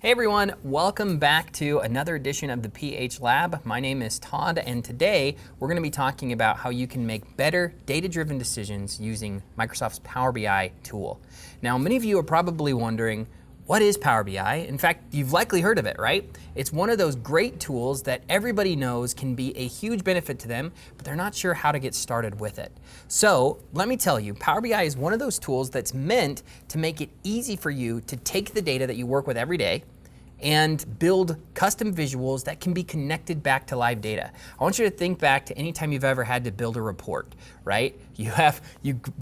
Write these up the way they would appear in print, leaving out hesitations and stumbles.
Hey everyone, welcome back to another edition of the PH Lab. My name is Todd, and today we're going to be talking about how you can make better data-driven decisions using Microsoft's Power BI tool. Now, many of you are probably wondering, what is Power BI? In fact, you've likely heard of it, right? It's one of those great tools that everybody knows can be a huge benefit to them, but they're not sure how to get started with it. So let me tell you, Power BI is one of those tools that's meant to make it easy for you to take the data that you work with every day and build custom visuals that can be connected back to live data. I want you to think back to any time you've ever had to build a report, right? You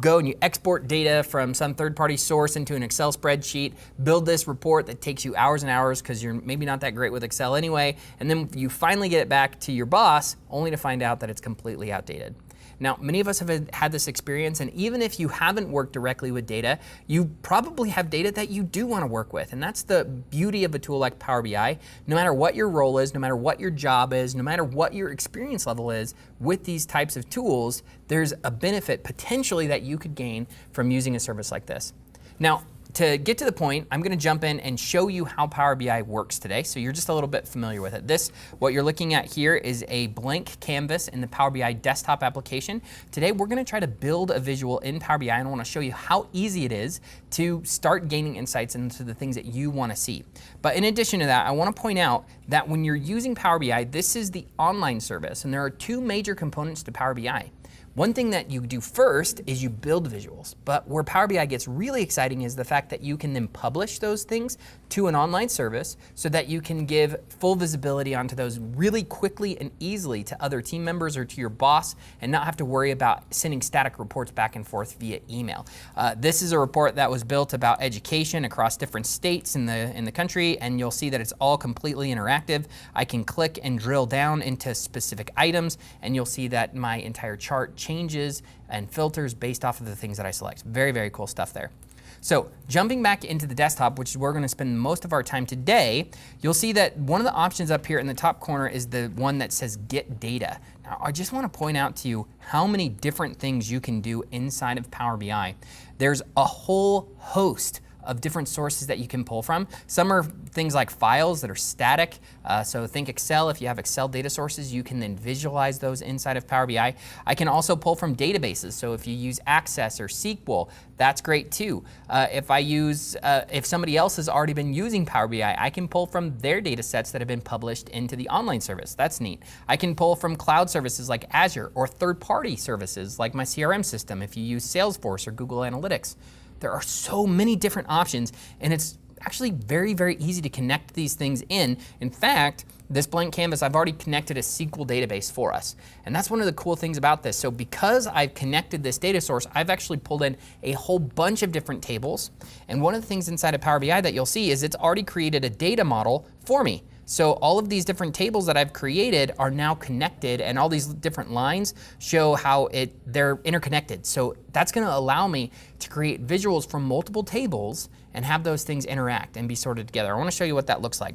go and you export data from some third-party source into an Excel spreadsheet, build this report that takes you hours and hours because you're maybe not that great with Excel anyway, and then you finally get it back to your boss only to find out that it's completely outdated. Now, many of us have had this experience, and even if you haven't worked directly with data, you probably have data that you do want to work with. And that's the beauty of a tool like Power BI. No matter what your role is, no matter what your job is, no matter what your experience level is with these types of tools, there's a benefit potentially that you could gain from using a service like this. Now, to get to the point, I'm going to jump in and show you how Power BI works today, so you're just a little bit familiar with it. What you're looking at here is a blank canvas in the Power BI desktop application. Today, we're going to try to build a visual in Power BI, and I want to show you how easy it is to start gaining insights into the things that you want to see. But in addition to that, I want to point out that when you're using Power BI, this is the online service, and there are two major components to Power BI. One thing that you do first is you build visuals, but where Power BI gets really exciting is the fact that you can then publish those things to an online service so that you can give full visibility onto those really quickly and easily to other team members or to your boss and not have to worry about sending static reports back and forth via email. This is a report that was built about education across different states in the country, and you'll see that it's all completely interactive. I can click and drill down into specific items, and you'll see that my entire chart changes and filters based off of the things that I select. Very, very cool stuff there. So jumping back into the desktop, which is where we're going to spend most of our time today, you'll see that one of the options up here in the top corner is the one that says Get Data. Now, I just want to point out to you how many different things you can do inside of Power BI. There's a whole host of different sources that you can pull from. Some are things like files that are static. So think Excel. If you have Excel data sources, you can then visualize those inside of Power BI. I can also pull from databases. So if you use Access or SQL, that's great too. If somebody else has already been using Power BI, I can pull from their data sets that have been published into the online service. That's neat. I can pull from cloud services like Azure or third-party services like my CRM system if you use Salesforce or Google Analytics. There are so many different options, and it's actually very, very easy to connect these things in. In fact, this blank canvas, I've already connected a SQL database for us. And that's one of the cool things about this. So because I've connected this data source, I've actually pulled in a whole bunch of different tables. And one of the things inside of Power BI that you'll see is it's already created a data model for me. So all of these different tables that I've created are now connected, and all these different lines show how they're interconnected. So that's going to allow me to create visuals from multiple tables and have those things interact and be sorted together. I want to show you what that looks like.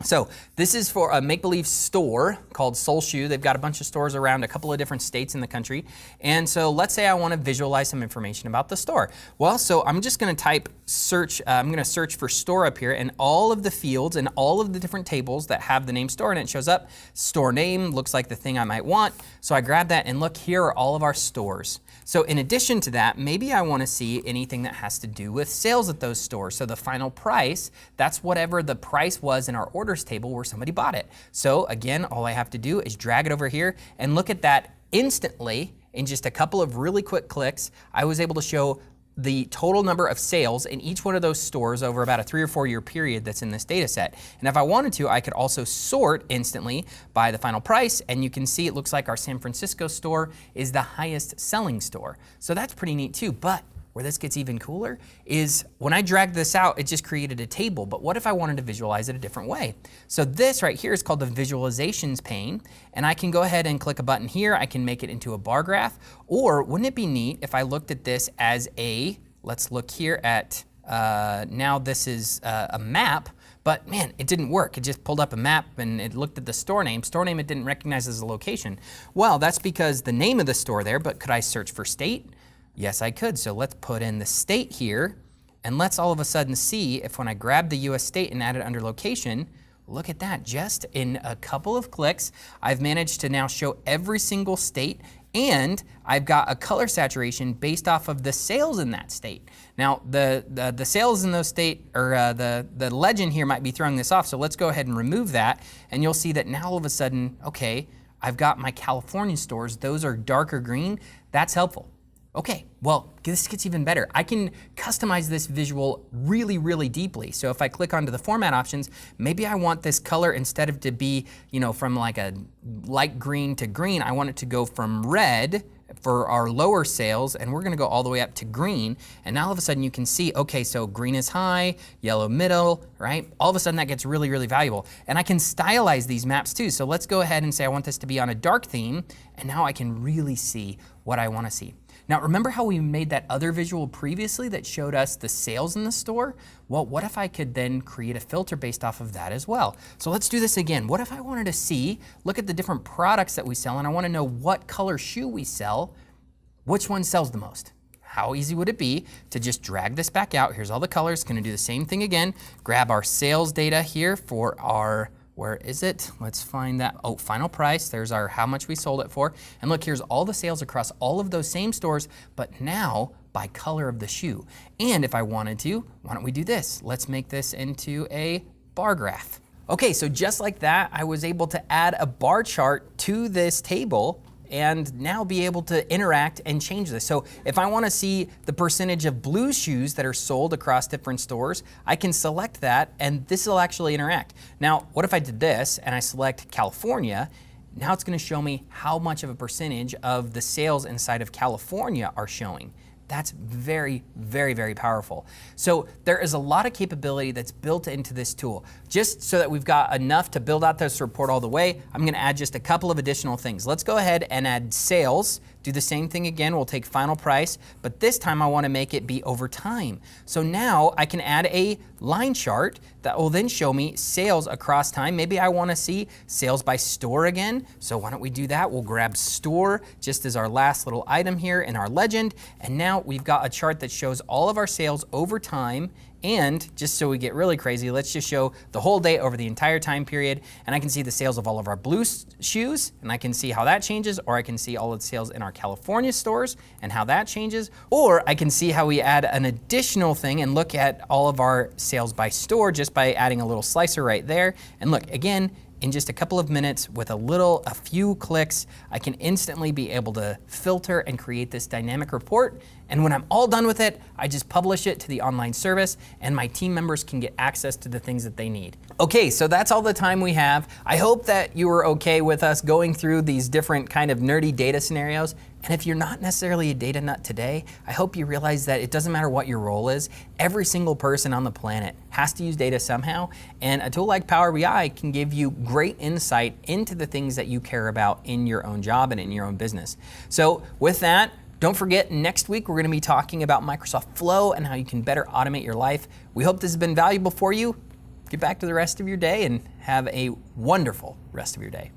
So this is for a make-believe store called Soul Shoe. They've got a bunch of stores around a couple of different states in the country. And so let's say I want to visualize some information about the store. Well, so I'm just going to type search. I'm going to search for store up here, and all of the fields and all of the different tables that have the name store in it shows up. Store name looks like the thing I might want. So I grab that, and look, here are all of our stores. So in addition to that, maybe I want to see anything that has to do with sales at those stores. So the final price, that's whatever the price was in our orders table where somebody bought it. So again, all I have to do is drag it over here and look at that instantly. In just a couple of really quick clicks, I was able to show the total number of sales in each one of those stores over about a 3 or 4 year period that's in this data set. And if I wanted to, I could also sort instantly by the final price, and you can see it looks like our San Francisco store is the highest selling store. So that's pretty neat too. But where this gets even cooler is when I dragged this out, it just created a table. But what if I wanted to visualize it a different way? So this right here is called the visualizations pane. And I can go ahead and click a button here. I can make it into a bar graph. Or wouldn't it be neat if I looked at this as let's look here at, now this is a map. But man, it didn't work. It just pulled up a map and it looked at the store name. Store name it didn't recognize as a location. Well, that's because the name of the store there, but could I search for state? Yes, I could. So let's put in the state here, And let's all of a sudden see if when I grab the US state and add it under location, look at that, just in a couple of clicks, I've managed to now show every single state, and I've got a color saturation based off of the sales in that state. Now, the sales in those state, or the legend here might be throwing this off, so let's go ahead and remove that, and you'll see that now all of a sudden, okay, I've got my California stores, those are darker green, that's helpful. Okay, well, this gets even better. I can customize this visual really, really deeply. So if I click onto the format options, maybe I want this color, instead of to be, from like a light green to green, I want it to go from red for our lower sales, and we're gonna go all the way up to green. And now all of a sudden you can see, okay, so green is high, yellow middle, right? All of a sudden that gets really, really valuable. And I can stylize these maps too. So let's go ahead and say I want this to be on a dark theme, and now I can really see what I wanna see. Now, remember how we made that other visual previously that showed us the sales in the store? Well, what if I could then create a filter based off of that as well? So let's do this again. What if I wanted to see, look at the different products that we sell, and I want to know what color shoe we sell, which one sells the most? How easy would it be to just drag this back out? Here's all the colors, gonna do the same thing again. Grab our sales data here for our, where is it? Let's find that. Oh, final price. There's our how much we sold it for. And look, here's all the sales across all of those same stores, but now by color of the shoe. And if I wanted to, why don't we do this? Let's make this into a bar graph. Okay, so just like that, I was able to add a bar chart to this table and now be able to interact and change this. So if I wanna see the percentage of blue shoes that are sold across different stores, I can select that and this will actually interact. Now, what if I did this and I select California? Now it's gonna show me how much of a percentage of the sales inside of California are showing. That's very, very, very powerful. So there is a lot of capability that's built into this tool. Just so that we've got enough to build out this report all the way, I'm gonna add just a couple of additional things. Let's go ahead and add sales. Do the same thing again, we'll take final price, but this time I wanna make it be over time. So now I can add a line chart that will then show me sales across time. Maybe I wanna see sales by store again. So why don't we do that? We'll grab store just as our last little item here in our legend. And now we've got a chart that shows all of our sales over time. And just so we get really crazy, let's just show the whole day over the entire time period. And I can see the sales of all of our blue shoes, and I can see how that changes, or I can see all of the sales in our California stores and how that changes. Or I can see how we add an additional thing and look at all of our sales by store just by adding a little slicer right there. And look, again, in just a couple of minutes with a few clicks, I can instantly be able to filter and create this dynamic report. And when I'm all done with it, I just publish it to the online service and my team members can get access to the things that they need. Okay, so that's all the time we have. I hope that you were okay with us going through these different kind of nerdy data scenarios. And if you're not necessarily a data nut today, I hope you realize that it doesn't matter what your role is. Every single person on the planet has to use data somehow. And a tool like Power BI can give you great insight into the things that you care about in your own job and in your own business. So with that, don't forget, next week we're going to be talking about Microsoft Flow and how you can better automate your life. We hope this has been valuable for you. Get back to the rest of your day and have a wonderful rest of your day.